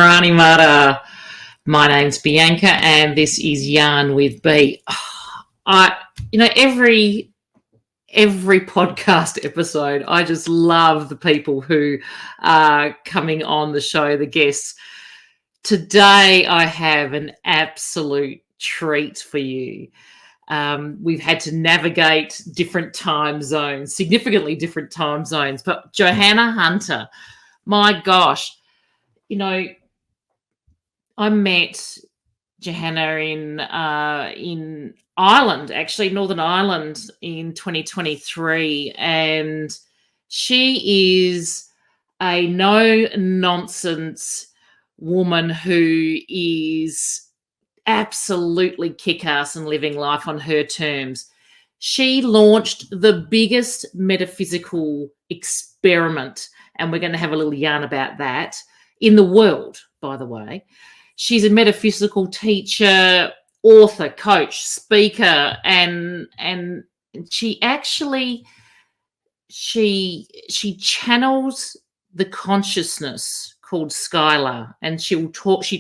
Granny Mata. My name's Bianca, and this is Yarn with B. Every podcast episode, I just love the people who are coming on the show, the guests. Today, I have an absolute treat for you. We've had to navigate different time zones, significantly different time zones, but Joanna Hunter, my gosh, I met Joanna in Ireland, actually Northern Ireland, in 2023, and she is a no-nonsense woman who is absolutely kick-ass and living life on her terms. She launched the biggest metaphysical experiment, and we're going to have a little yarn about that, in the world, by the way. She's a metaphysical teacher, author, coach, speaker, and she actually she channels the consciousness called Skylar, and she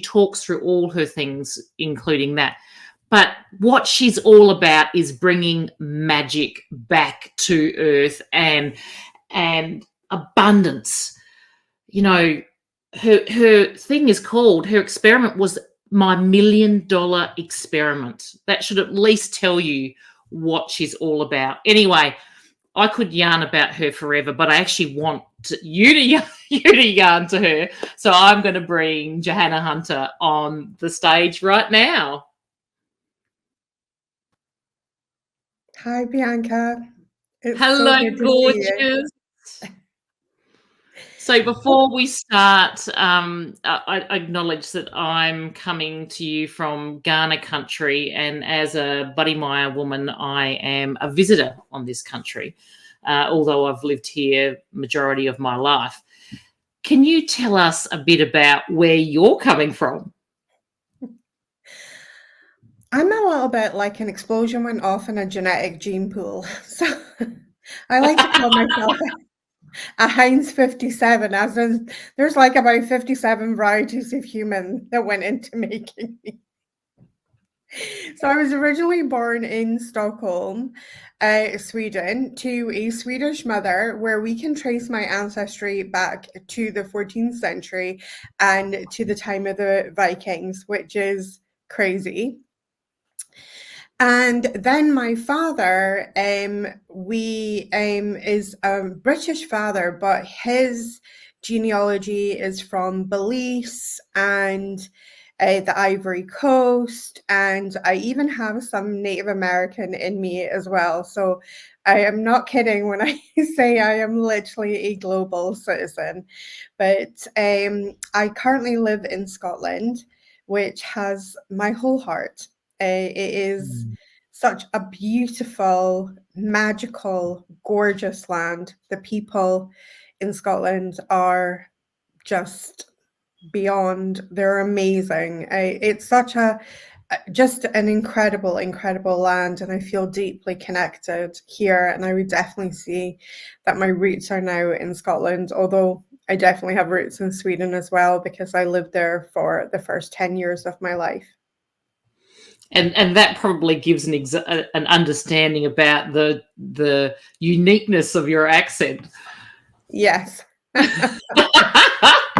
talks through all her things, including that. But what she's all about is bringing magic back to earth and abundance. Her thing is called, her experiment was my $1 million experiment. That should at least tell you what she's all about. Anyway, I could yarn about her forever, but I actually want you to yarn to her. So I'm going to bring Joanna Hunter on the stage right now. Hi, Bianca. Hello, gorgeous. So before we start, I acknowledge that I'm coming to you from Ghana country, and as a Buddy Maya woman, I am a visitor on this country, although I've lived here majority of my life. Can you tell us a bit about where you're coming from? I'm a little bit like an explosion went off in a genetic gene pool. So I like to call myself a Heinz 57, as in there's like about 57 varieties of human that went into making me. So I was originally born in Stockholm, Sweden, to a Swedish mother, where we can trace my ancestry back to the 14th century and to the time of the Vikings, which is crazy. And then my father, is a British father, but his genealogy is from Belize and the Ivory Coast, and I even have some Native American in me as well. So I am not kidding when I say I am literally a global citizen. But I currently live in Scotland, which has my whole heart. It is such a beautiful, magical, gorgeous land. The people in Scotland are just beyond. They're amazing. It's such just an incredible land, and I feel deeply connected here. And I would definitely see that my roots are now in Scotland, although I definitely have roots in Sweden as well, because I lived there for the first 10 years of my life. And that probably gives an understanding about the uniqueness of your accent. Yes.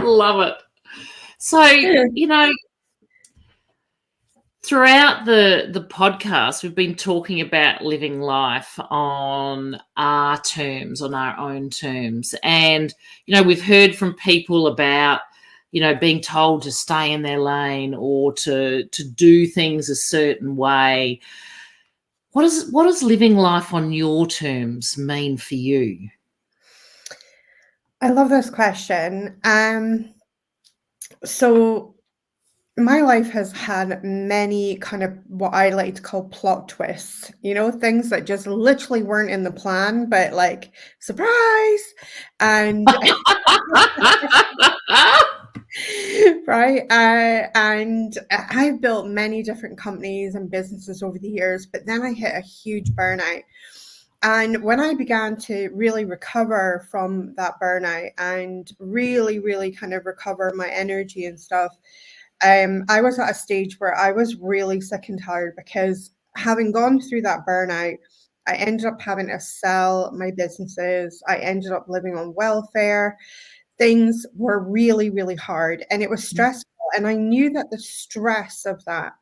Love it. So, throughout the podcast, we've been talking about living life on our terms, on our own terms. And, we've heard from people about, being told to stay in their lane or to do things a certain way. What does living life on your terms mean for you? I love this question. So my life has had many kind of what I like to call plot twists, things that just literally weren't in the plan, but like, surprise. And right. And I've built many different companies and businesses over the years, but then I hit a huge burnout. And when I began to really recover from that burnout and really kind of recover my energy and stuff, I was at a stage where I was really sick and tired, because having gone through that burnout, I ended up having to sell my businesses. I ended up living on welfare. Things were really hard, and it was stressful. And I knew that the stress of that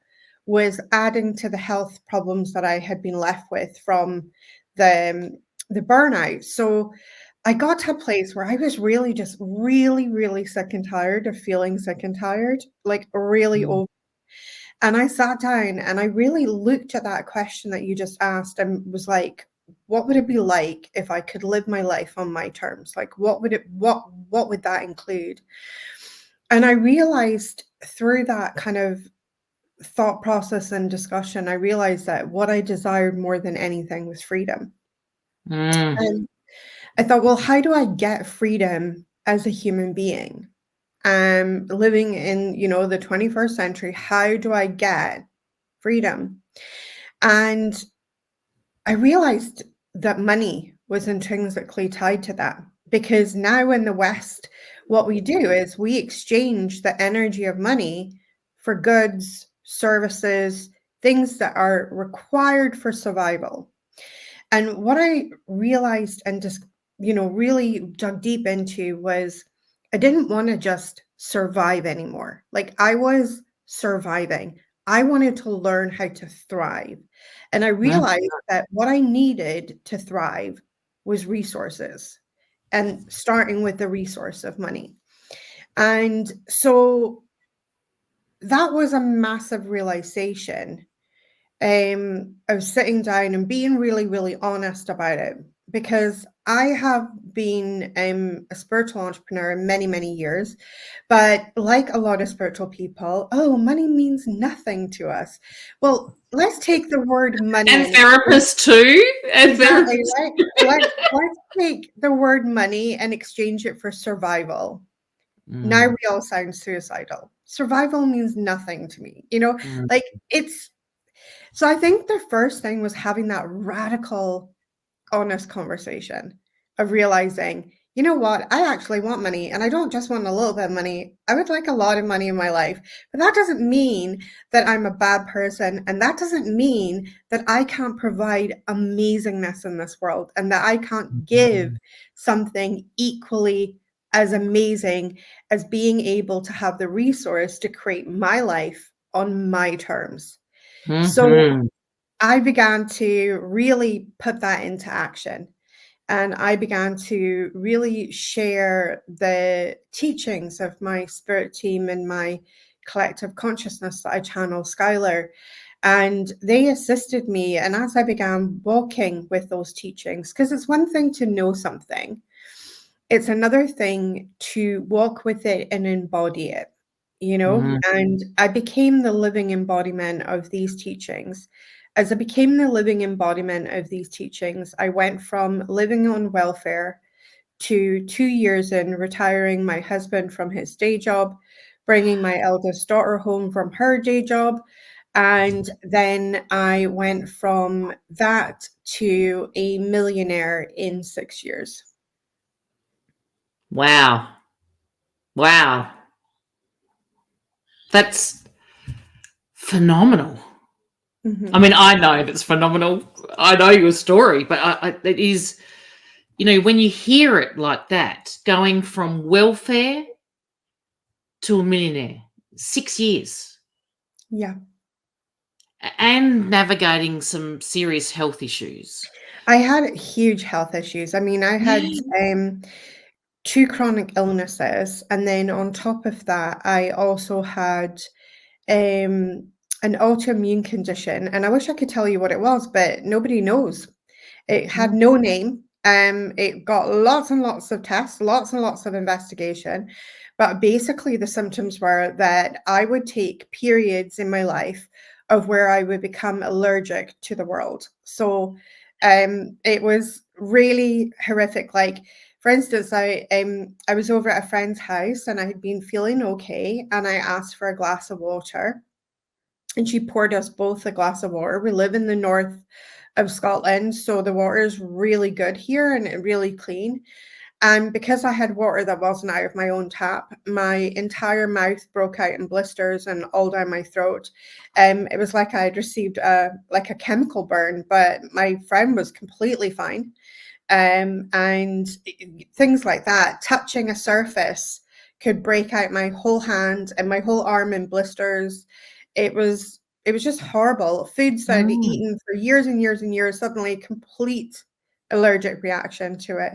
was adding to the health problems that I had been left with from the burnout. So I got to a place where I was really just really sick and tired of feeling sick and tired, like really over. And I sat down and I really looked at that question that you just asked and was like, what would it be like if I could live my life on my terms? Like, what would that include? And I realized through that kind of thought process and discussion, I realized that what I desired more than anything was freedom. And I thought, well, how do I get freedom as a human being? Living in, the 21st century, how do I get freedom? And I realized that money was intrinsically tied to that, because now in the West, what we do is we exchange the energy of money for goods, services, things that are required for survival. And what I realized and just, really dug deep into was I didn't want to just survive anymore. Like, I was surviving. I wanted to learn how to thrive. And I realized that what I needed to thrive was resources, and starting with the resource of money. And so that was a massive realization. Of sitting down and being really honest about it, because I have been a spiritual entrepreneur many years, but like a lot of spiritual people, oh, money means nothing to us. Well, let's take the word money and therapists too. And exactly therapists. right. Let's take the word money and exchange it for survival. Now we all sound suicidal. Survival means nothing to me. Like, it's. So I think the first thing was having that radical, honest conversation of realizing, you know what, I actually want money, and I don't just want a little bit of money. I would like a lot of money in my life, but that doesn't mean that I'm a bad person. And that doesn't mean that I can't provide amazingness in this world, and that I can't give something equally as amazing as being able to have the resource to create my life on my terms. So I began to really put that into action. And I began to really share the teachings of my spirit team and my collective consciousness that I channel, Skylar. And they assisted me. And as I began walking with those teachings, because it's one thing to know something, it's another thing to walk with it and embody it, and I became the living embodiment of these teachings. As I became the living embodiment of these teachings, I went from living on welfare to 2 years in retiring my husband from his day job, bringing my eldest daughter home from her day job. And then I went from that to a millionaire in 6 years. Wow. That's phenomenal. I mean, I know it's phenomenal. I know your story, but it is, when you hear it like that, going from welfare to a millionaire, 6 years. Yeah. And navigating some serious health issues. I had huge health issues. I mean, I had 2 chronic illnesses, and then on top of that, I also had an autoimmune condition, and I wish I could tell you what it was, but nobody knows. It had no name. It got lots and lots of tests, lots and lots of investigation, but basically the symptoms were that I would take periods in my life of where I would become allergic to the world. So it was really horrific. Like, for instance, I was over at a friend's house and I had been feeling okay, and I asked for a glass of water, and she poured us both a glass of water. We live in the north of Scotland, so the water is really good here and really clean. And because I had water that wasn't out of my own tap, my entire mouth broke out in blisters and all down my throat. It was like I had received a chemical burn, but my friend was completely fine. And things like that, touching a surface could break out my whole hand and my whole arm in blisters. It was just horrible. Foods that I'd Mm. eaten for years and years and years, suddenly complete allergic reaction to it.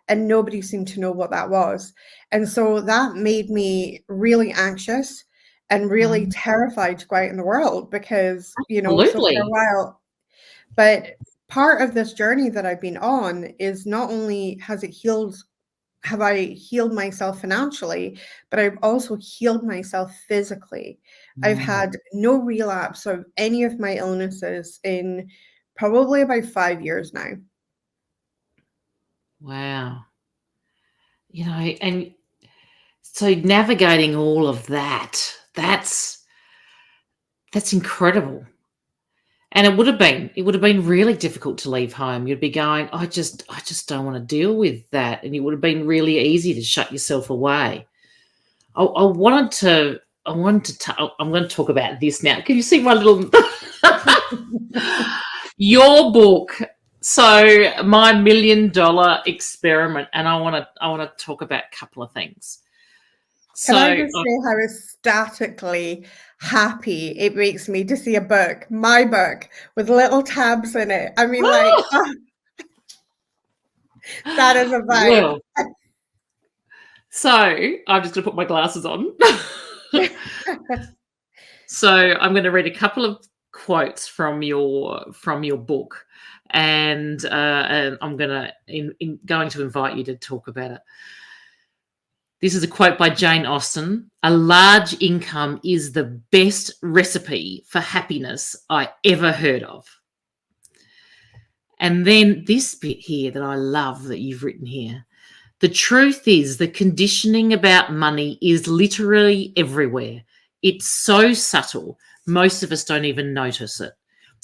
And nobody seemed to know what that was. And so that made me really anxious and really Mm. terrified to go out in the world because, so for a Absolutely. while, but part of this journey that I've been on is not only have I healed myself financially, but I've also healed myself physically. I've Mm. had no relapse of any of my illnesses in probably about 5 years now. Wow. And so navigating all of that's incredible. And it would have been really difficult to leave home. You'd be going, I just don't want to deal with that. And it would have been really easy to shut yourself away. I wanted to, I'm going to talk about this now. Can you see my little, your book? So my $1 million experiment. And I want to talk about a couple of things. Can I So just say how ecstatically happy it makes me to see a book, my book, with little tabs in it? I mean, like, that is a vibe. well, so I'm just going to put my glasses on. So I'm going to read a couple of quotes from your book, and I'm going to invite you to talk about it. This is a quote by Jane Austen. A large income is the best recipe for happiness I ever heard of. And then this bit here that I love that you've written here. The truth is, the conditioning about money is literally everywhere. It's so subtle, most of us don't even notice it.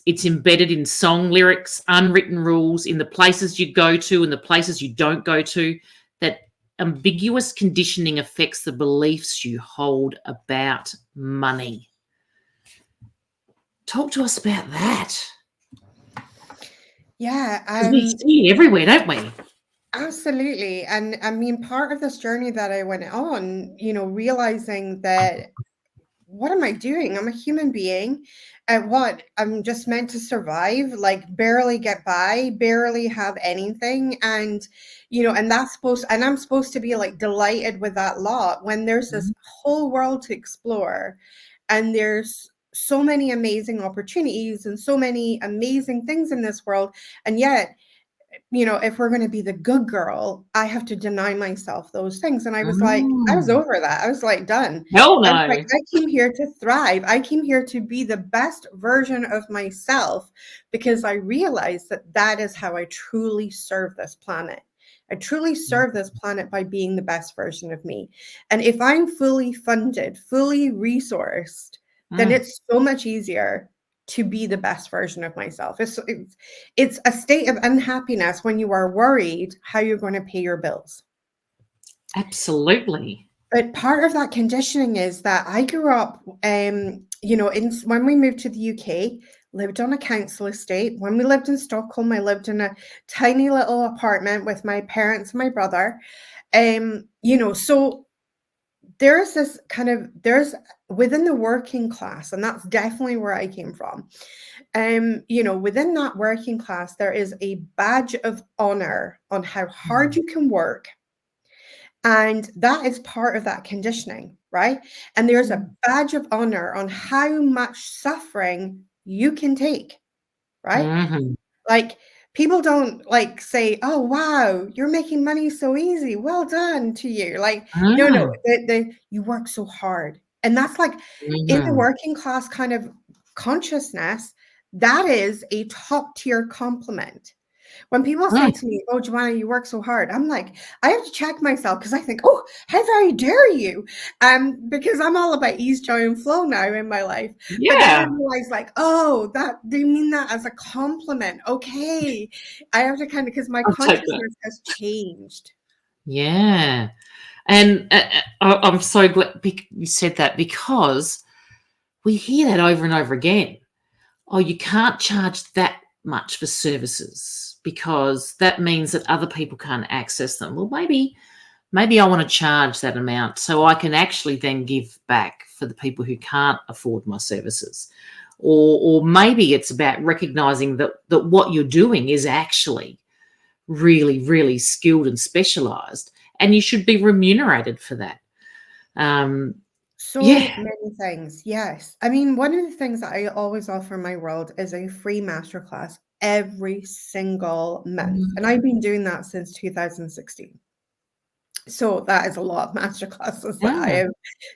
It's embedded in song lyrics, unwritten rules, in the places you go to and the places you don't go to. That ambiguous conditioning affects the beliefs you hold about money. Talk to us about that. Yeah, Because we see it everywhere, don't we? absolutely. And I mean, part of this journey that I went on, realizing that what am I doing? I'm a human being. And what? I'm just meant to survive, like barely get by, barely have anything. And, and I'm supposed to be like delighted with that lot when there's this whole world to explore. And there's so many amazing opportunities and so many amazing things in this world. And yet, if we're going to be the good girl, I have to deny myself those things. And I was like, I was over that. I was like, done. Hell I was like, no. I came here to thrive. I came here to be the best version of myself because I realized that that is how I truly serve this planet. I truly serve this planet by being the best version of me. And if I'm fully funded, fully resourced, then it's so much easier to be the best version of myself. It's a state of unhappiness when you are worried how you're going to pay your bills. Absolutely. But part of that conditioning is that I grew up, when we moved to the UK, lived on a council estate. When we lived in Stockholm, I lived in a tiny little apartment with my parents and my brother. So there's within the working class, and that's definitely where I came from. Within that working class, there is a badge of honor on how hard you can work. And that is part of that conditioning, right? And there's a badge of honor on how much suffering you can take, right? Mm-hmm. Like, people don't like say, oh, wow, you're making money so easy. Well done to you. Like, no, you work so hard. And that's like in the working class kind of consciousness, that is a top tier compliment. When people say to me, "Oh, Joanna, you work so hard," I'm like, I have to check myself because I think, "Oh, how very dare you?" Because I'm all about ease, joy, and flow now in my life. But then I Yeah. realize, like, oh, that they mean that as a compliment. Okay, I have to kind of, because my I'll take that. consciousness has changed. Yeah. And I'm so glad you said that, because we hear that over and over again. Oh, you can't charge that much for services because that means that other people can't access them. Well, maybe I want to charge that amount so I can actually then give back for the people who can't afford my services. Or maybe it's about recognizing that what you're doing is actually really, really skilled and specialized, and you should be remunerated for that. So Yeah. many things. Yes. I mean, one of the things that I always offer in my world is a free masterclass every single month. And I've been doing that since 2016. So that is a lot of masterclasses that I Yeah. have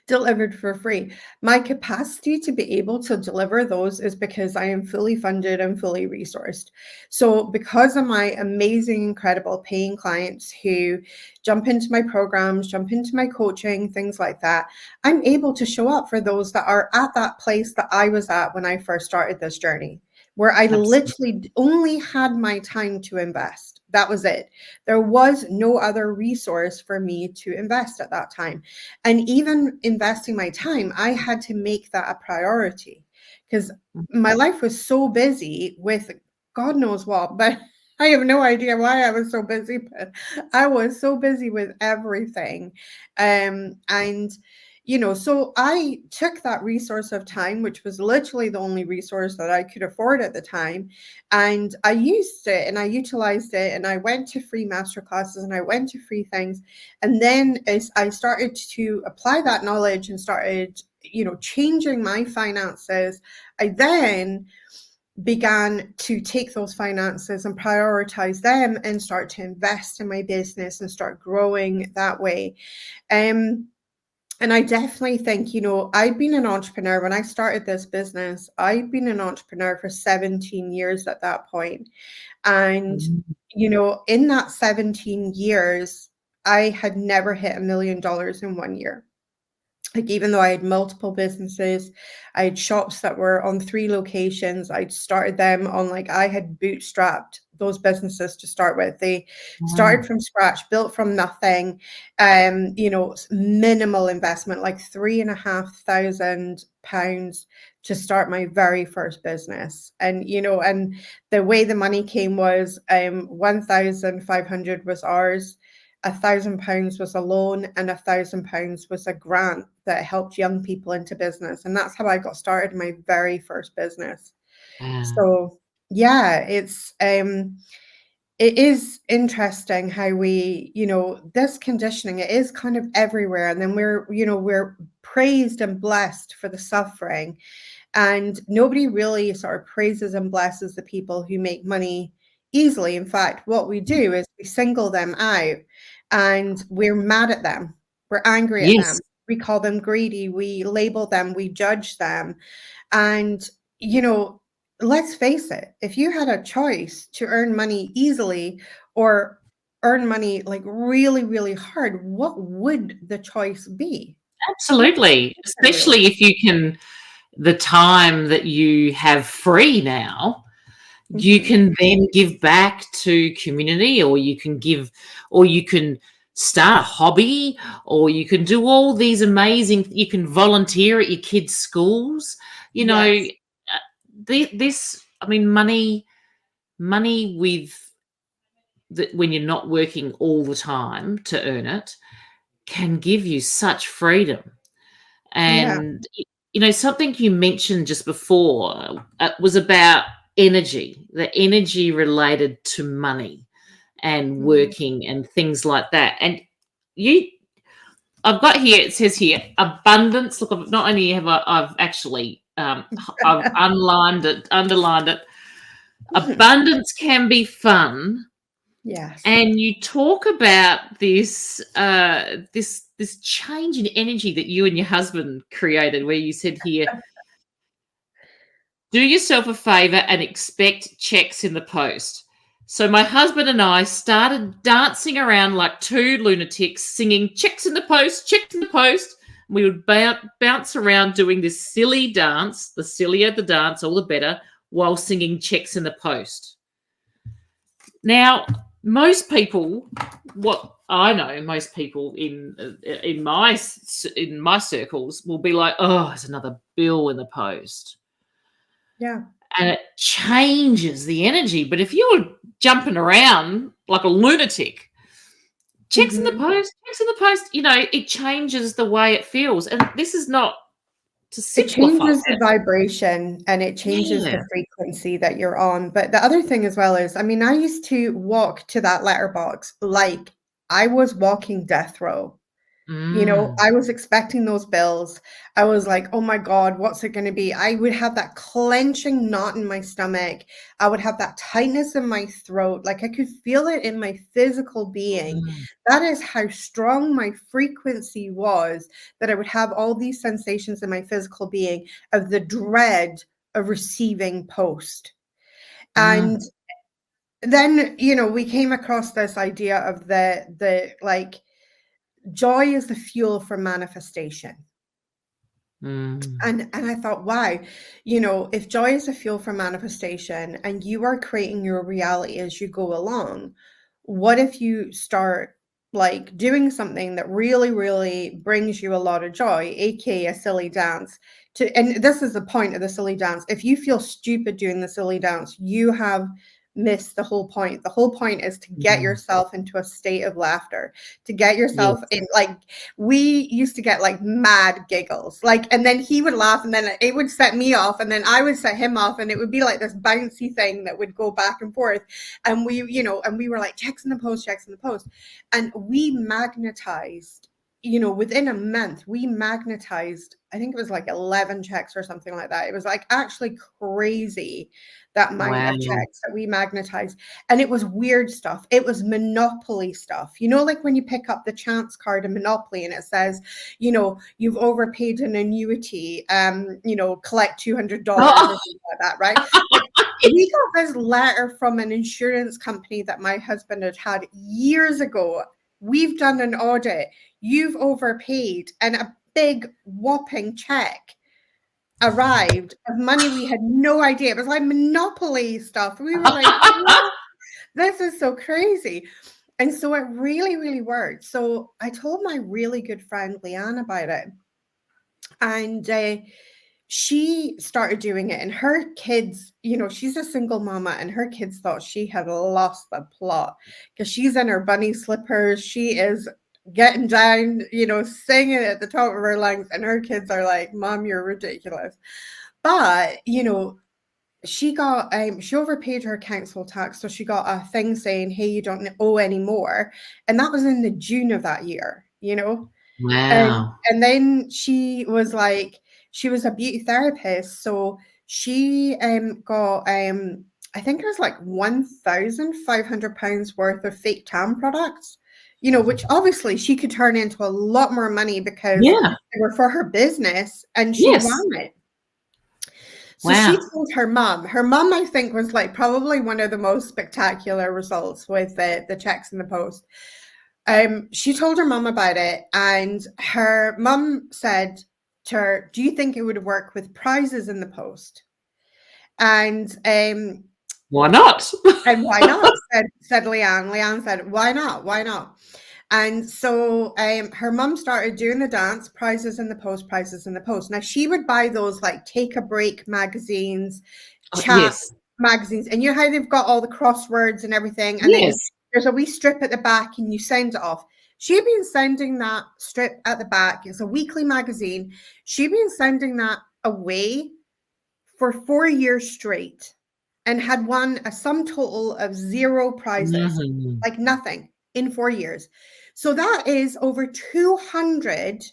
delivered for free. My capacity to be able to deliver those is because I am fully funded and fully resourced. So because of my amazing, incredible paying clients who jump into my programs, jump into my coaching, things like that, I'm able to show up for those that are at that place that I was at when I first started this journey, where I Absolutely. literally only had my time to invest. That was it. There was no other resource for me to invest at that time. And even investing my time, I had to make that a priority because my life was so busy with God knows what, but I have no idea why I was so busy, but I was so busy with everything. And so I took that resource of time, which was literally the only resource that I could afford at the time, and I used it and I utilized it, and I went to free master classes and I went to free things. And then as I started to apply that knowledge and started, changing my finances, I then began to take those finances and prioritize them and start to invest in my business and start growing that way. And I definitely think, I've been an entrepreneur when I started this business. I've been an entrepreneur for 17 years at that point. And, Mm. in that 17 years, I had never hit $1 million in 1 year. Like, even though I had multiple businesses, I had shops that were on 3 locations. I'd started them on, like, I had bootstrapped those businesses to start with. They started Wow. from scratch, built from nothing, minimal investment, like £3,500 to start my very first business. And the way the money came was 1,500 was ours. £1,000 was a loan and £1,000 was a grant that helped young people into business. And that's how I got started in my very first business. Wow. So yeah, it is interesting how we, this conditioning, it is kind of everywhere. And then we're praised and blessed for the suffering. And nobody really sort of praises and blesses the people who make money easily. In fact, what we do is we single them out and we're mad at them. We're angry at them. Yes. We call them greedy. We label them. We judge them. And, let's face it, if you had a choice to earn money easily or earn money like really, really hard, what would the choice be? What would Absolutely. it be for you? Especially if you can, the time that you have free now, you Mhm. can then give back to community, or you can or you can start a hobby, or you can do all these amazing, you can volunteer at your kids' schools. You know, Yes. this, I mean, money with when you're not working all the time to earn it can give you such freedom. Yeah. And something you mentioned just before was about energy, the energy related to money and Mhm. working and things like that. And you I've got here, it says here, abundance. Look, not only have I've actually I've underlined it. Abundance can be fun. Yes. And you talk about this change in energy that you and your husband created, where you said here, do yourself a favor and expect checks in the post. So my husband and I started dancing around like two lunatics, singing checks in the post, checks in the post. We would bounce around doing this silly dance. The sillier the dance, all the better, while singing checks in the post. Now, most people, what I know, most people in my circles will be like, "Oh, it's another bill in the post." Yeah. And it changes the energy. But if you were jumping around like a lunatic, checks in the post, checks in the post, it changes the way it feels. And this is not to It simplify changes the it. vibration and it changes Yeah. the frequency that you're on. But the other thing as well is, I mean, I used to walk to that letterbox like I was walking death row. Mm. I was expecting those bills. I was like, oh my God, what's it going to be? I would have that clenching knot in my stomach. I would have that tightness in my throat. Like I could feel it in my physical being. Mm. That is how strong my frequency was, that I would have all these sensations in my physical being of the dread of receiving post. Mm. And then, we came across this idea of the like, joy is the fuel for manifestation. Mm. And I thought, wow, if joy is a fuel for manifestation and you are creating your reality as you go along, what if you start like doing something that really, really brings you a lot of joy, aka a silly dance? And this is the point of the silly dance. If you feel stupid doing the silly dance, you have missed the whole point. The whole point is to get Mm. yourself into a state of laughter, to get yourself Yes. in, like, we used to get like mad giggles, like, and then he would laugh and then it would set me off and then I would set him off and it would be like this bouncy thing that would go back and forth. And we were like, checks in the post, checks in the post. And we magnetized, within a month, we magnetized, I think it was like 11 checks or something like that. It was like actually crazy, that amount Wow. of checks that we magnetized. And it was weird stuff. It was Monopoly stuff. Like when you pick up the chance card in Monopoly and it says, you've overpaid an annuity, collect $200 or Oh, something like that, right? Like, we got this letter from an insurance company that my husband had years ago. We've done an audit. You've overpaid, and a big whopping check arrived of money we had no idea. It was like Monopoly stuff. We were like, what? This is so crazy. And so it really, really worked. So I told my really good friend Leanne about it. And she started doing it, and her kids, she's a single mama, and her kids thought she had lost the plot because she's in her bunny slippers. She is getting down, singing at the top of her lungs, and her kids are like, Mom, you're ridiculous. But, she got she overpaid her council tax, so she got a thing saying, hey, you don't owe anymore. And that was in the June of that year, wow. and then she was like, she was a beauty therapist, so she got I think it was like £1,500 worth of fake tan products, which obviously she could turn into a lot more money because Yeah. they were for her business and she Yes. ran it. So she Wow. told her mom. Her mom, I think, was like probably one of the most spectacular results with the checks in the post. She told her mom about it, and her mom said to her, do you think it would work with prizes in the post? And Why not? and why not? said Leanne. Leanne said, why not? Why not? And so her mom started doing the dance, prizes in the post, prizes in the post. Now she would buy those like Take a Break magazines, chat Yes. magazines, and how they've got all the crosswords and everything, and then Yes. there's a wee strip at the back and you send it off. She'd been sending that strip at the back. It's a weekly magazine. She'd been sending that away for 4 years straight and had won a sum total of 0 prizes, Mhm. like nothing in 4 years. So that is over 200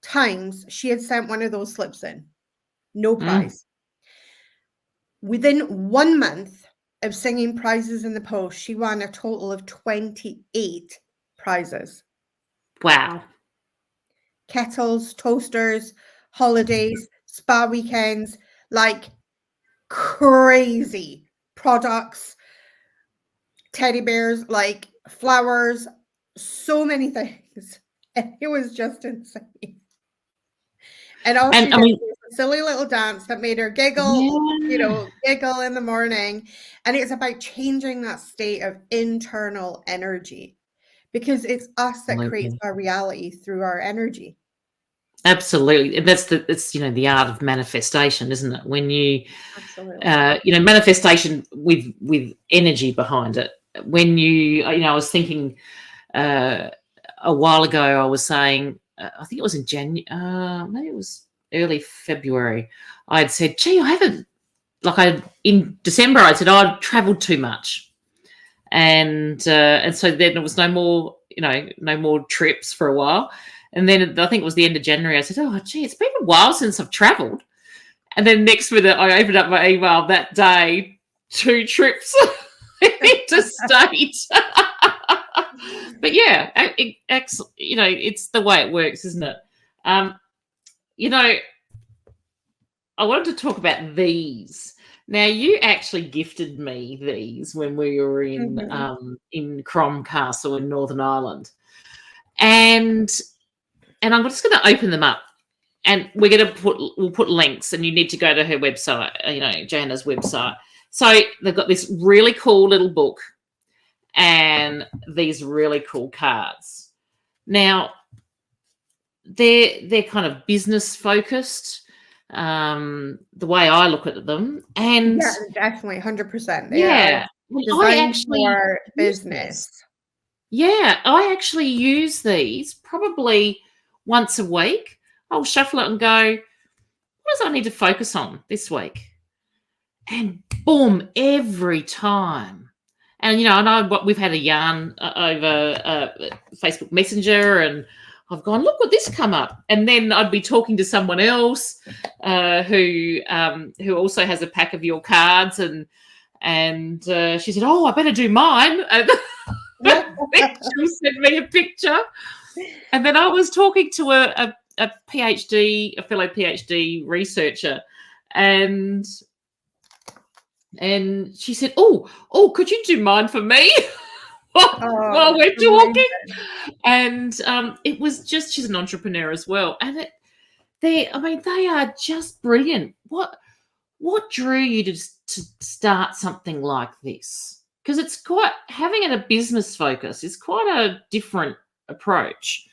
times she had sent one of those slips in. No Mm. prize. Within 1 month of singing prizes in the post, she won a total of 28 prizes. Wow. Kettles, toasters, holidays, spa weekends, like crazy products. teddy bears, like flowers, so many things. And it was just insane. And all she And I did mean, was a silly little dance that made her giggle, yeah, giggle in the morning. And it's about changing that state of internal energy, because it's us that creates absolutely. our reality through our energy. Absolutely. It's the art of manifestation, isn't it? When Absolutely. manifestation with energy behind it. When I was thinking a while ago, I was saying, I think it was in January, maybe it was early February. I had said, "Gee, I haven't in December." I said, I've travelled too much, and so then there was no more, no more trips for a while. And then I think it was the end of January. I said, "Oh, gee, it's been a while since I've travelled." And then next minute, I opened up my email that day, 2 trips interstate. But yeah, it's the way it works, isn't it? Um, you know, I wanted to talk about these. Now, you actually gifted me these when we were in Crom Castle in Northern Ireland, and I'm just going to open them up, and we'll put links, and you need to go to her website, Joanna's website. So they've got this really cool little book and these really cool cards. Now, they're kind of business focused, the way I look at them. And Yeah, definitely, 100%. They are yeah, I designed actually for use this. business. Yeah, I actually use these probably once a week. I'll shuffle it and go, what does I need to focus on this week? And boom, every time. And I know what we've had a yarn over Facebook Messenger, and I've gone, look what this come up, and then I'd be talking to someone else who also has a pack of your cards, and she said, "Oh, I better do mine." And she sent me a picture, and then I was talking to a fellow PhD researcher, and she said, "Oh, could you do mine for me?" while we're talking. And it was just, she's an entrepreneur as well, and they are just brilliant. What drew you to start something like this? Because it's quite, having it a business focus is quite a different approach.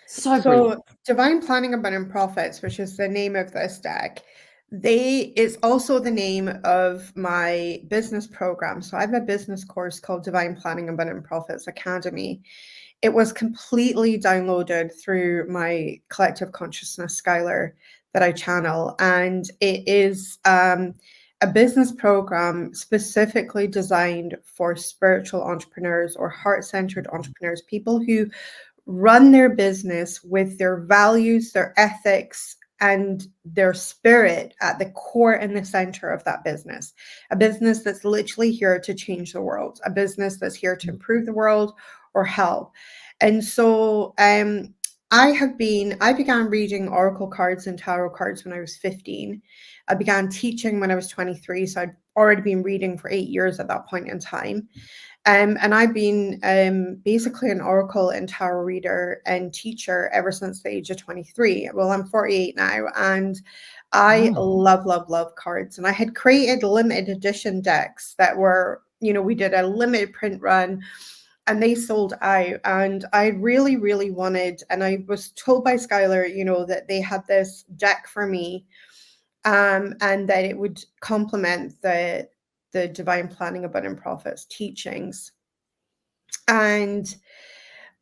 So brilliant. Divine Planning Abundant Profits, which is the name of this deck, it's also the name of my business program. So I have a business course called Divine Planning Abundant Profits Academy. It was completely downloaded through my collective consciousness, Skylar, that I channel. And it is a business program specifically designed for spiritual entrepreneurs or heart-centered entrepreneurs, people who run their business with their values, their ethics, and their spirit at the core and the center of that business. A business that's literally here to change the world, a business that's here to improve the world or help. And so I began reading oracle cards and tarot cards when I was 15. I began teaching when I was 23. So I'd already been reading for 8 years at that point in time. And I've been basically an oracle and tarot reader and teacher ever since the age of 23. Well, I'm 48 now, and I love, love, love cards. And I had created limited edition decks that were, we did a limited print run, and they sold out. And I really, really wanted, and I was told by Skylar, that they had this deck for me, and that it would complement the Divine Planning Abundant Profits teachings. And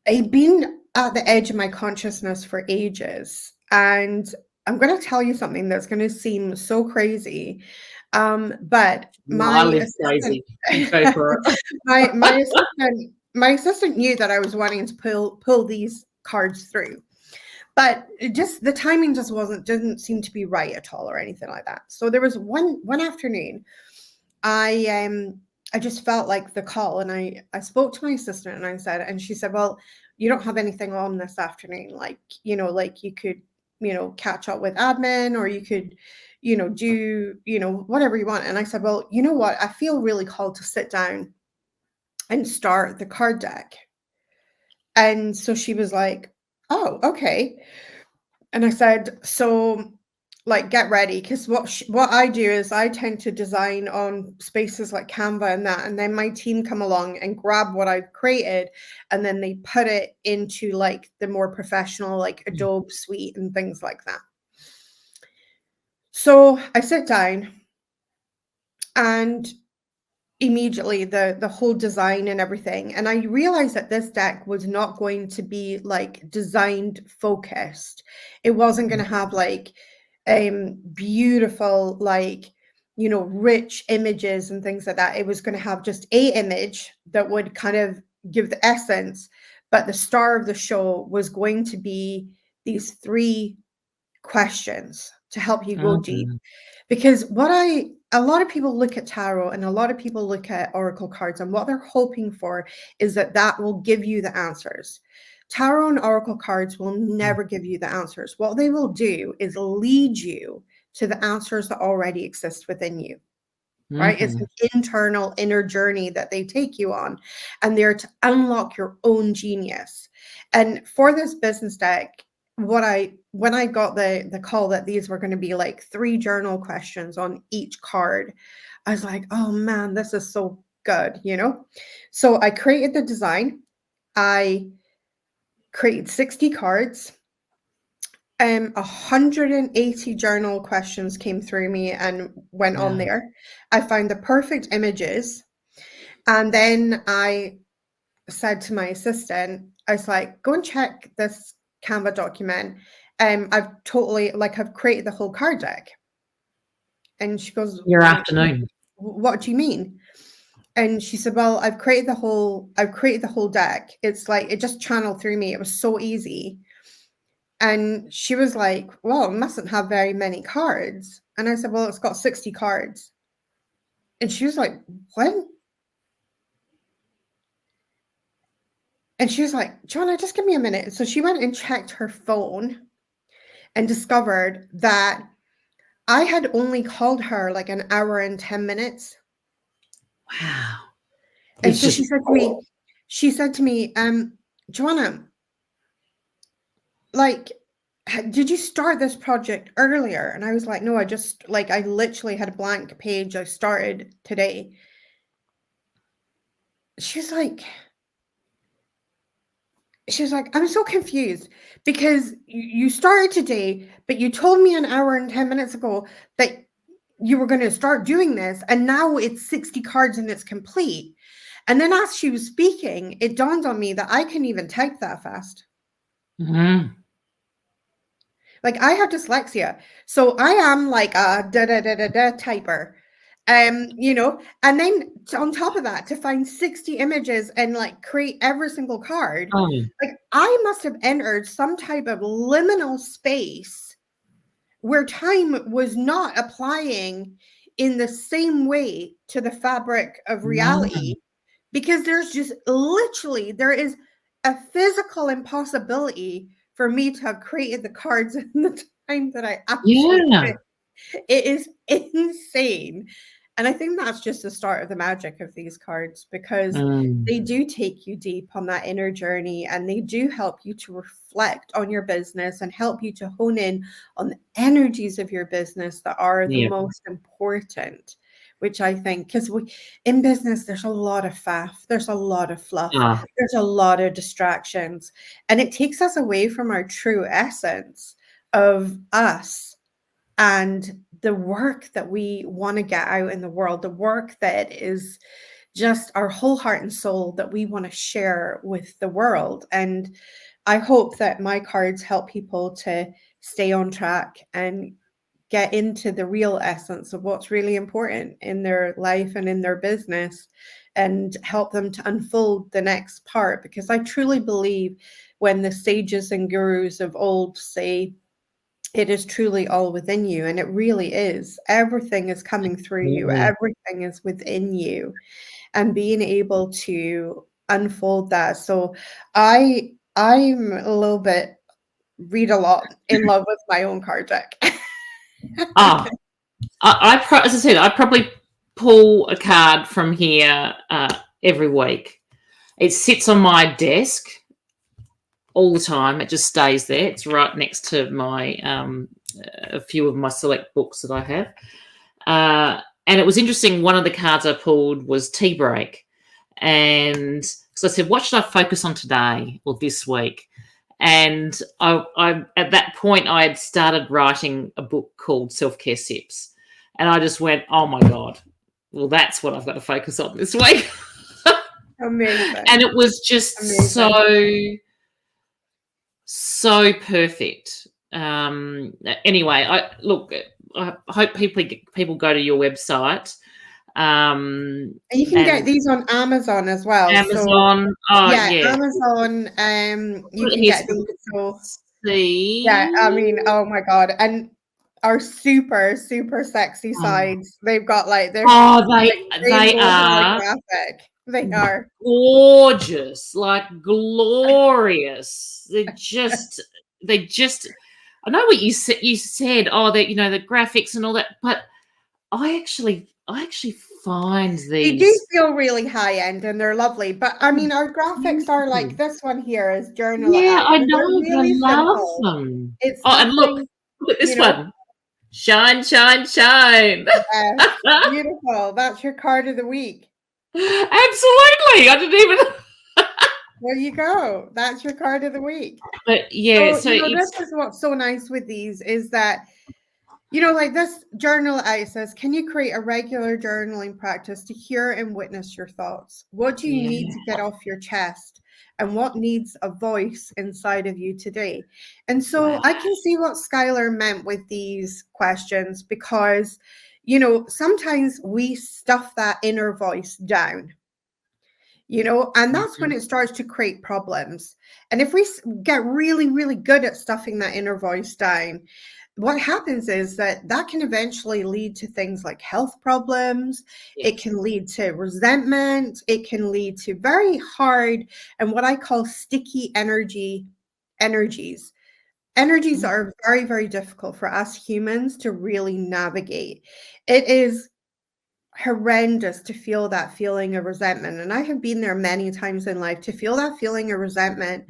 I've been at the edge of my consciousness for ages. And I'm going to tell you something that's going to seem so crazy. But I live crazy. Go for it. my assistant knew that I was wanting to pull these cards through. But just the timing just didn't seem to be right at all or anything like that. So there was one afternoon, I just felt like the call, and I spoke to my assistant, and I said, and she said, well, you don't have anything on this afternoon. Like you could, catch up with admin, or you could, do, whatever you want. And I said, well, you know what? I feel really called to sit down and start the card deck. And so she was like, oh, okay. And I said, so like, get ready, because what I do is I tend to design on spaces like Canva and that, and then my team come along and grab what I've created, and then they put it into like the more professional, like Adobe suite and things like that. So I sit down, and immediately the whole design and everything, and I realized that this deck was not going to be like designed focused. It wasn't going to have like beautiful, like, you know, rich images and things like that. It was going to have just a image that would kind of give the essence, but the star of the show was going to be these 3 questions to help you go deep. Because a lot of people look at tarot and a lot of people look at oracle cards, and what they're hoping for is that will give you the answers. Tarot and oracle cards will never give you the answers. What they will do is lead you to the answers that already exist within you. Right? It's an internal inner journey that they take you on, and they're to unlock your own genius. And for this business deck, when I got the call that these were going to be like 3 journal questions on each card, I was like, oh man, this is so good, you know? So I created the design. I created 60 cards. 180 journal questions came through me and went on there. I found the perfect images. And then I said to my assistant, I was like, go and check this Canva document. I've created the whole card deck. And she goes, Your afternoon. What do you mean? And she said, well, I've created the whole deck. It's like, it just channeled through me. It was so easy. And she was like, well, it mustn't have very many cards. And I said, well, it's got 60 cards. And she was like, what? And she was like, Joanna, just give me a minute. So she went and checked her phone and discovered that I had only called her like an hour and 10 minutes. Wow. And so she said to me, Joanna, like, did you start this project earlier? And I was like, no, I literally had a blank page. I started today. She was like, I'm so confused, because you started today, but you told me an hour and 10 minutes ago that you were going to start doing this, and now it's 60 cards and it's complete. And then as she was speaking, it dawned on me that I can even type that fast. Like, I have dyslexia, so I am like a typer. You know, and then on top of that, to find 60 images and like create every single card, like I must have entered some type of liminal space where time was not applying in the same way to the fabric of reality, because there is a physical impossibility for me to have created the cards in the time that I actually did. It is insane. And I think that's just the start of the magic of these cards, because they do take you deep on that inner journey, and they do help you to reflect on your business and help you to hone in on the energies of your business that are the most important, which I think, because in business, there's a lot of faff, there's a lot of fluff, there's a lot of distractions, and it takes us away from our true essence of us and the work that we want to get out in the world, the work that is just our whole heart and soul that we want to share with the world. And I hope that my cards help people to stay on track and get into the real essence of what's really important in their life and in their business, and help them to unfold the next part. Because I truly believe when the sages and gurus of old say, it is truly all within you, and it really is. Everything is coming through you. Everything is within you, and being able to unfold that. So I'm a little bit read a lot in love with my own card deck. As I said, I probably pull a card from here every week. It sits on my desk all the time. It just stays there. It's right next to my a few of my select books that I have. And it was interesting. One of the cards I pulled was tea break, and so I said, "What should I focus on today or this week?" And I at that point I had started writing a book called Self-Care Sips, and I just went, "Oh my god, well that's what I've got to focus on this week." Amazing. And it was just so perfect. Anyway, I hope people go to your website. And you can get these on Amazon as well. Amazon. So, Amazon. You can get these. So, yeah, I mean, oh my god, and our super sexy sides. They've got like they're they are graphic. They are gorgeous, like glorious. They just. I know what you said. You said, oh, that the graphics and all that, but I actually find these. They do feel really high end and they're lovely. But I mean, our graphics are like this one here is journal. Yeah, I know. Really I love simple. them. It's and look at this one. Shine, shine, shine. Beautiful. That's your card of the week. Absolutely. I didn't even. There you go. That's your card of the week. But yeah, so this is what's so nice with these is that, like this journal out says, can you create a regular journaling practice to hear and witness your thoughts? What do you need to get off your chest? And what needs a voice inside of you today? And so I can see what Skylar meant with these questions because, sometimes we stuff that inner voice down. And that's when it starts to create problems. And if we get really, really good at stuffing that inner voice down, what happens is that can eventually lead to things like health problems. It can lead to resentment. It can lead to very hard and what I call sticky energies. Energies are very, very difficult for us humans to really navigate. It is horrendous to feel that feeling of resentment. And I have been there many times in life to feel that feeling of resentment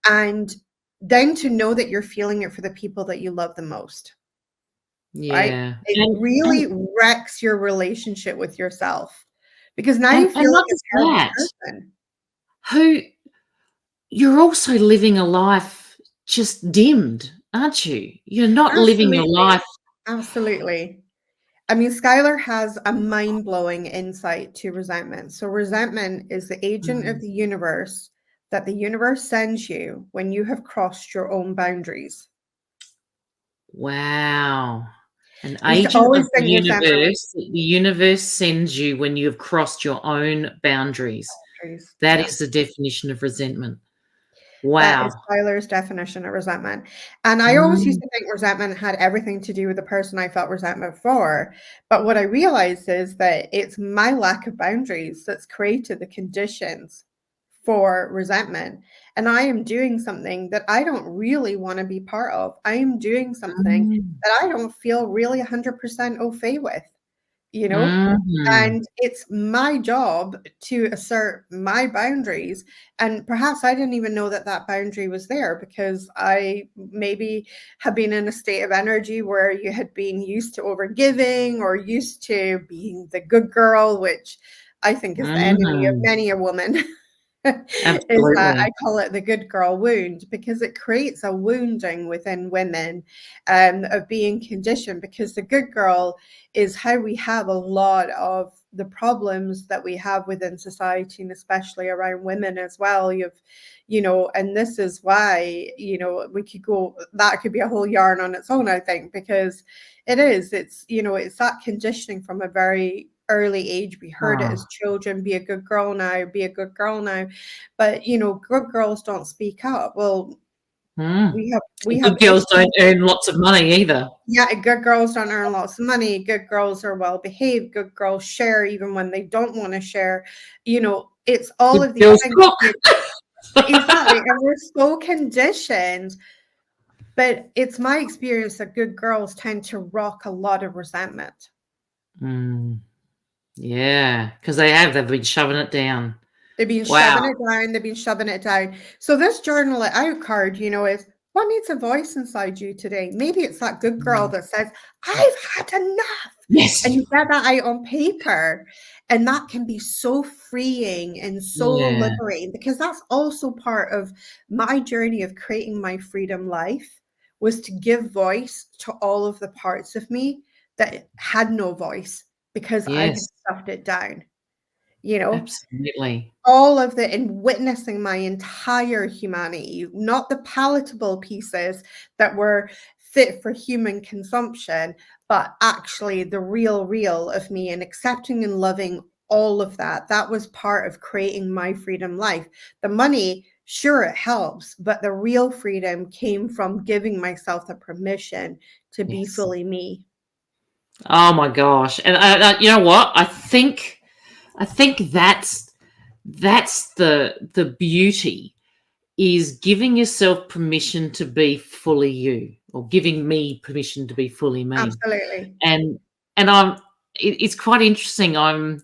and then to know that you're feeling it for the people that you love the most. Yeah. Right? It really wrecks your relationship with yourself because now you feel like a terrible person. Who you're also living a life just dimmed, aren't you? You're not living your life. Absolutely. I mean, Skylar has a mind-blowing insight to resentment. So resentment is the agent of the universe that the universe sends you when you have crossed your own boundaries. Wow. An agent of the universe sends you when you have crossed your own boundaries. That is the definition of resentment. Wow. That is Skylar's definition of resentment. And I always used to think resentment had everything to do with the person I felt resentment for. But what I realized is that it's my lack of boundaries that's created the conditions for resentment. And I am doing something that I don't really want to be part of. I am doing something that I don't feel really 100% au fait with. And it's my job to assert my boundaries. And perhaps I didn't even know that boundary was there because I maybe have been in a state of energy where you had been used to overgiving or used to being the good girl, which I think is the enemy of many a woman. Is that I call it the good girl wound because it creates a wounding within women of being conditioned, because the good girl is how we have a lot of the problems that we have within society, and especially around women as well. And this is why, we could go, that could be a whole yarn on its own, I think, because it's that conditioning from a very early age. We heard it as children, be a good girl now, be a good girl now. But good girls don't speak up. Well, we have good girls don't earn lots of money either. Yeah, good girls don't earn lots of money. Good girls are well behaved. Good girls share even when they don't want to share. It's all of these things. Exactly. And we're so conditioned. But it's my experience that good girls tend to rock a lot of resentment. Yeah, because they've been shoving it down. They've been shoving Wow. it down. They've been shoving it down. So this journal it out card, is what needs a voice inside you today? Maybe it's that good girl Mm. that says, I've had enough. Yes. And you get that out on paper. And that can be so freeing and so Yeah. liberating, because that's also part of my journey of creating my freedom life, was to give voice to all of the parts of me that had no voice because I had Yes. stuffed it down, you know? Absolutely. All of the and witnessing my entire humanity, not the palatable pieces that were fit for human consumption, but actually the real of me, and accepting and loving all of that. That was part of creating my freedom life. The money, sure, it helps, but the real freedom came from giving myself the permission to be Yes. fully me. Oh my gosh. And you know what? I think that's the beauty, is giving yourself permission to be fully you, or giving me permission to be fully me. Absolutely. And it's quite interesting. I'm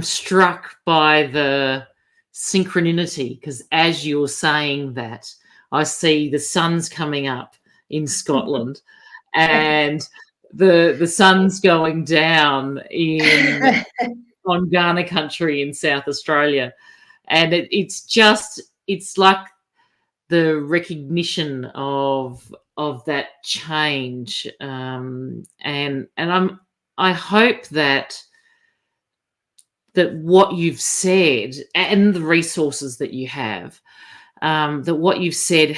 struck by the synchronicity, because as you're saying that, I see the sun's coming up in Scotland, and the sun's going down in on Ghana country in South Australia. And it's like the recognition of that change. I hope that what you've said, and the resources that you have, that what you've said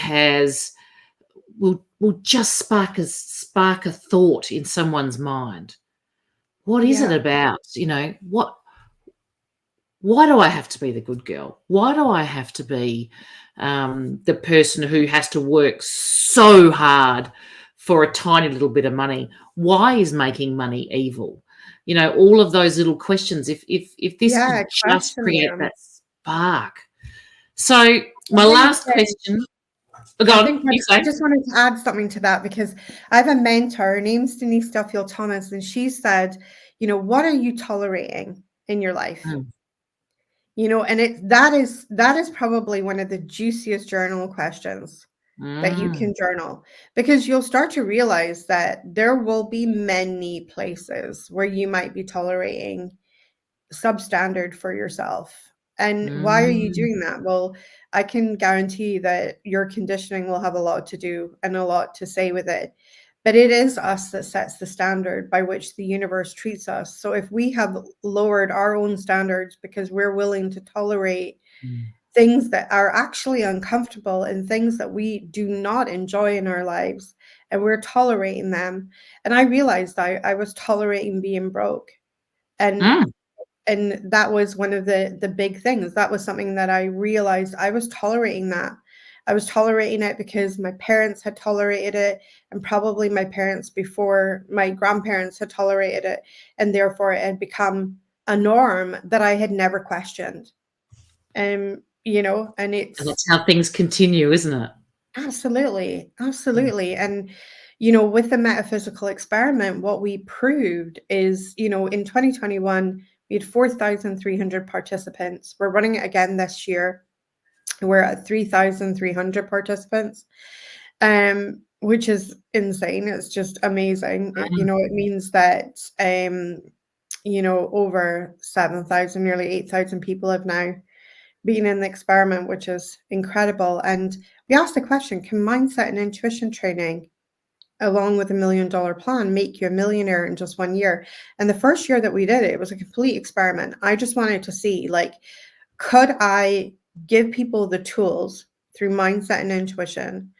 will just spark a thought in someone's mind. What is it Yeah. about? Why do I have to be the good girl? Why do I have to be the person who has to work so hard for a tiny little bit of money? Why is making money evil? All of those little questions. If this Yeah, could just question create them. that spark. So I my think last question. Go I on. think You I say. just wanted to add something to that, because I have a mentor, her name's Denise Duffield Thomas, and she said, what are you tolerating in your life? Mm, And that is probably one of the juiciest journal questions that you mm, can journal, because you'll start to realize that there will be many places where you might be tolerating substandard for yourself. And why are you mm, doing that? Well, I can guarantee that your conditioning will have a lot to do and a lot to say with it. But it is us that sets the standard by which the universe treats us. So if we have lowered our own standards because we're willing to tolerate mm. things that are actually uncomfortable and things that we do not enjoy in our lives, and we're tolerating them. And I realized I was tolerating being broke. And Mm. and that was one of the big things. That was something that I realized I was tolerating that. I was tolerating it because my parents had tolerated it, and probably my parents before my grandparents had tolerated it, and therefore it had become a norm that I had never questioned. And And it's that's how things continue, isn't it? absolutely, Mm, absolutely. And with the metaphysical experiment, what we proved is, in 2021, we had 4,300 participants. We're running it again this year. We're at 3,300 participants, which is insane. It's just amazing. mm. It means that, over 7,000, nearly 8,000 people have now been in the experiment, which is incredible. And we asked the question, can mindset and intuition training, along with $1 million plan, make you a millionaire in just 1 year? And the first year that we did it, it was a complete experiment. I just wanted to see, could I give people the tools through mindset and intuition,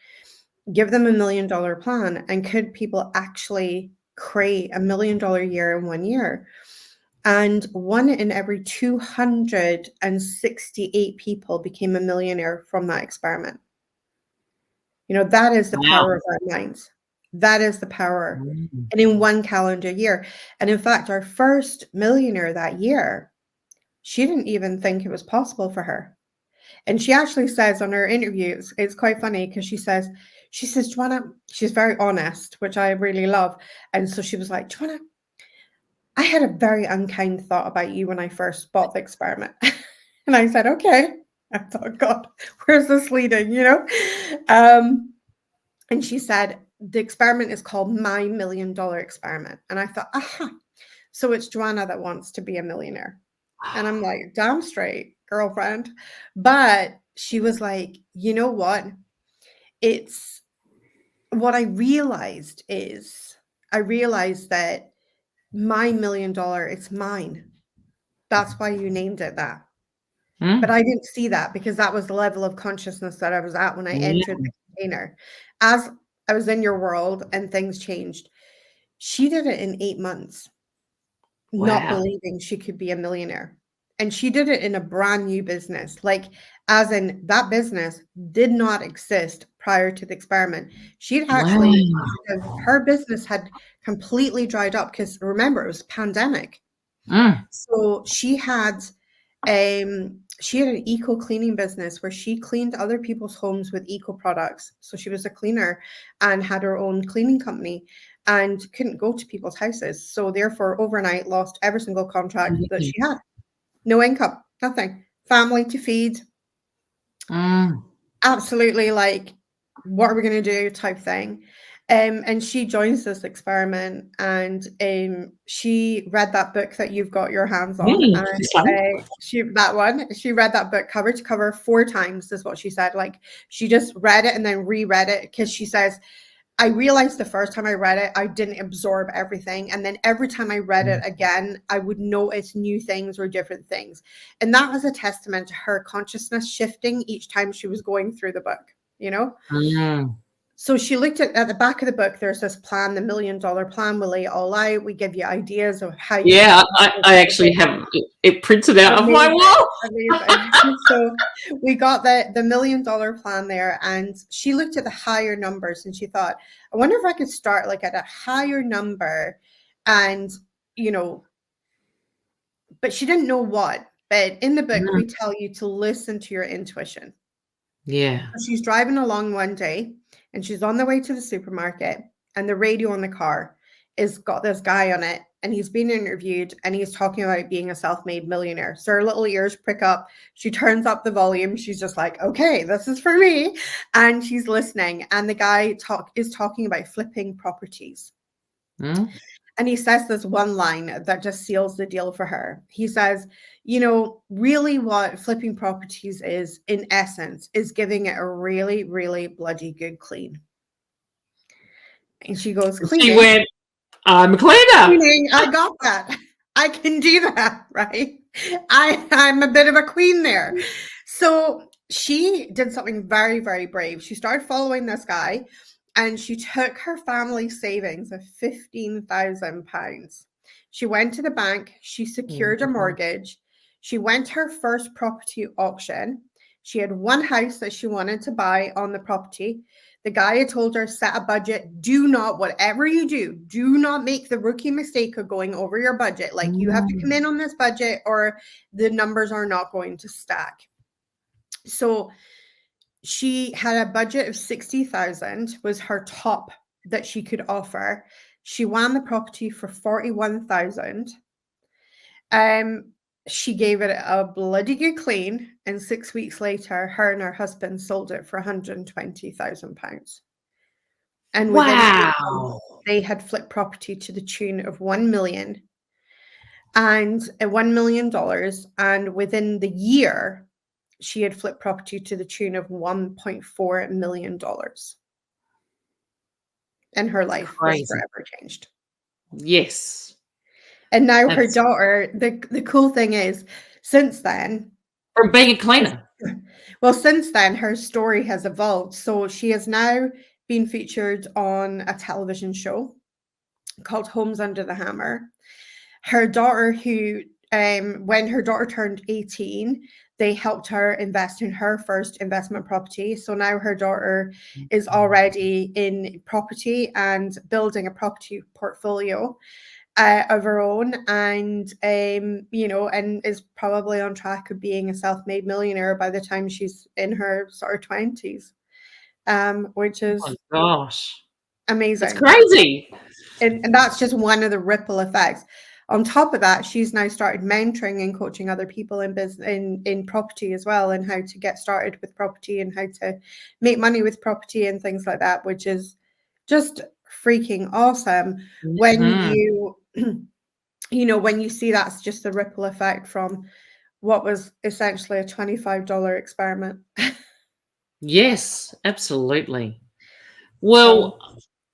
give them $1 million plan, and could people actually create $1 million year in 1 year? And one in every 268 people became a millionaire from that experiment. That is the Wow. power of our minds. That is the power. Mm. And in 1 calendar year. And in fact, our first millionaire that year, she didn't even think it was possible for her. And she actually says on her interviews, it's quite funny because she says, Joanna, she's very honest, which I really love. And so she was like, Joanna, I had a very unkind thought about you when I first bought the experiment. And I said, okay. I thought, God, where's this leading, you know? And she said, the experiment is called My $1 Million Experiment. And I thought, aha, so it's Joanna that wants to be a millionaire. And I'm like, damn straight, girlfriend. But she was like, you know what? It's what I realized that my $1 million, it's mine. That's why you named it that. But I didn't see that because that was the level of consciousness that I was at when I entered the container. As I was in your world and things changed, she did it in 8 months, not Wow. believing she could be a millionaire. And she did it in a brand new business, like as in that business did not exist prior to the experiment. She'd actually, her business had completely dried up because remember, it was pandemic. So she had an eco cleaning business where she cleaned other people's homes with eco products. So she was a cleaner and had her own cleaning company and couldn't go to people's houses. So therefore, overnight, lost every single contract that she had. No income, nothing. Family to feed. Absolutely, like, what are we going to do type thing. And she joins this experiment, and she read that book that you've got your hands on, and she read that book cover to cover 4 times, is what she said. Like, she just read it and then reread it because she says, I realized the first time I read it, I didn't absorb everything. And then every time I read it again, I would notice new things or different things. And that was a testament to her consciousness shifting each time she was going through the book, you know? So she looked at the back of the book, there's this plan, the $1 Million Plan. We lay it all out. We give you ideas of how you I actually have it printed out of my wall. Amazing. So we got the $1 Million Plan there, and she looked at the higher numbers and she thought, I wonder if I could start like at a higher number, and you know, but she didn't know what. But in the book, we tell you to listen to your intuition. Yeah. So she's driving along one day and she's on the way to the supermarket, and the radio in the car is got this guy on it, and he's being interviewed and he's talking about being a self-made millionaire. So her little ears prick up. She turns up the volume. She's just like, okay, this is for me. And she's listening. And the guy is talking about flipping properties. And he says this one line that just seals the deal for her. He says, you know, really what flipping properties is, in essence, is giving it a really, really bloody good clean. And she goes, cleaning. She went, I'm a cleaner. Cleaning, I got that. I can do that, right? I'm a bit of a queen there. So she did something very, very brave. She started following this guy, and she took her family savings of £15,000. She went to the bank. She secured a mortgage. She went to her first property auction. She had one house that she wanted to buy on the property. The guy had told her, set a budget. Do not, whatever you do not make the rookie mistake of going over your budget. Like, you have to come in on this budget or the numbers are not going to stack. So she had a budget of 60,000 was her top that she could offer. She won the property for 41,000. She gave it a bloody good clean, and 6 weeks later, her and her husband sold it for £120,000. And within they had flipped property to the tune of $1 million and $1 million. And within the year, she had flipped property to the tune of $1.4 million. And her life was forever changed. Yes. And now her daughter, the cool thing is, since then, from being a cleaner. Well, since then, her story has evolved. So she has now been featured on a television show called Homes Under the Hammer. Her daughter, who, when her daughter turned 18, they helped her invest in her first investment property. So now her daughter is already in property and building a property portfolio of her own, and you know, and is probably on track of being a self-made millionaire by the time she's in her sort of 20s, which is amazing. That's crazy. And that's just one of the ripple effects. on top of that, she's now started mentoring and coaching other people in business, in property as well, and how to get started with property and how to make money with property and things like that, which is just freaking awesome when you when you see that's just the ripple effect from what was essentially a $25 experiment. Yes, absolutely. Well,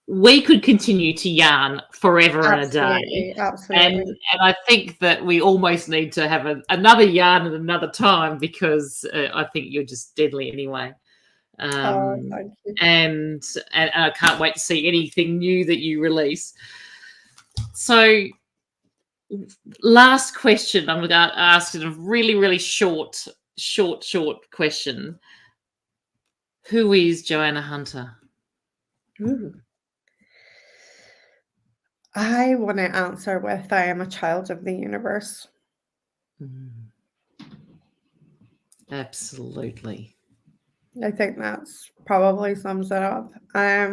we could continue to yarn forever and a day. Absolutely. And I think that we almost need to have another yarn at another time, because I think you're just deadly anyway. Thank you. And I can't wait to see anything new that you release. So, last question, I'm going to ask it a really, really short question. Who is Joanna Hunter? Ooh. I want to answer with I am a child of the universe. Absolutely. I think that's probably sums it up. I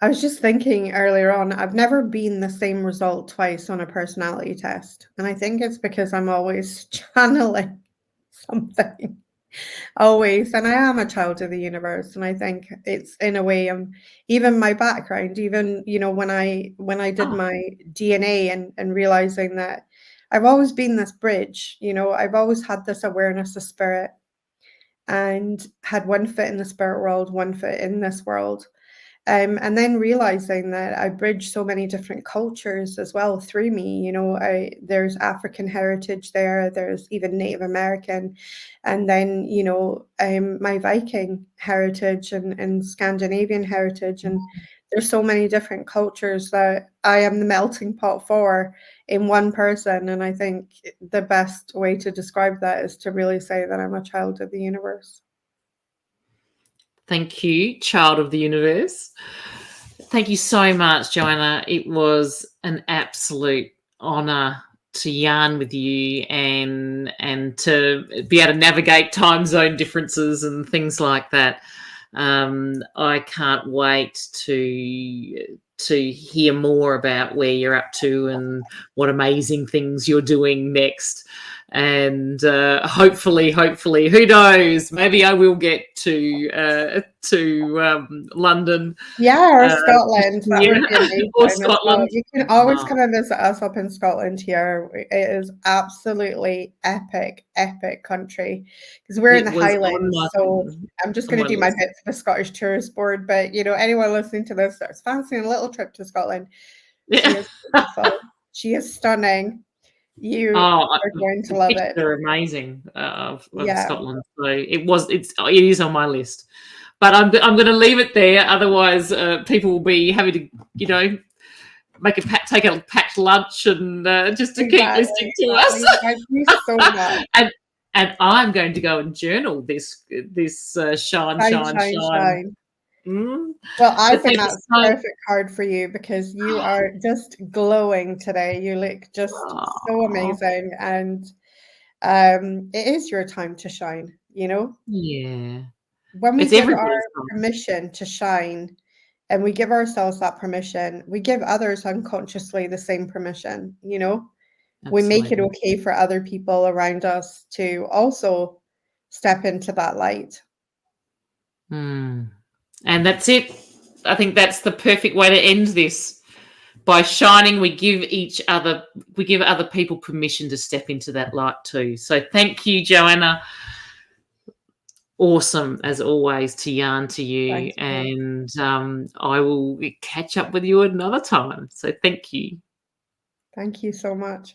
was just thinking earlier on, I've never been the same result twice on a personality test. And I think it's because I'm always channeling something. Always. And I am a child of the universe. And I think it's, in a way, even my background, even, when I did my DNA and realizing that I've always been this bridge, I've always had this awareness of spirit and had one foot in the spirit world, one foot in this world. And then realizing that I bridge so many different cultures as well through me. There's African heritage there, there's even Native American, and then my Viking heritage and Scandinavian heritage, and there's so many different cultures that I am the melting pot for in one person. And I think the best way to describe that is to really say that I'm a child of the universe. Thank you, child of the universe. Thank you so much, Joanna. It was an absolute honor to yarn with you and to be able to navigate time zone differences and things like that. I can't wait to hear more about where you're up to and what amazing things you're doing next. And hopefully, who knows? Maybe I will get to London. Or Scotland. That would be amazing. Or Scotland. You can always come and visit us up in Scotland here. It is absolutely epic country, because we're in the Highlands. So I'm just going to do my bit for the Scottish Tourist Board. But anyone listening to this that's fancying a little trip to Scotland, she is beautiful. She is stunning. You are going to love it. They're amazing of Scotland. So it is on my list. But I'm going to leave it there. Otherwise, people will be having to, take a packed lunch and just to keep listening to us. Thank you so much. And I'm going to go and journal this shine. Well, I think that's the perfect card for you, because you are just glowing today. You look just so amazing, and it is your time to shine. Yeah. When we give our permission to shine, and we give ourselves that permission, we give others unconsciously the same permission. We make it okay for other people around us to also step into that light. And that's it. I think that's the perfect way to end this. By shining, we give other people permission to step into that light too. So thank you, Joanna. Awesome, as always, to yarn to you. And I will catch up with you another time. So thank you. Thank you so much.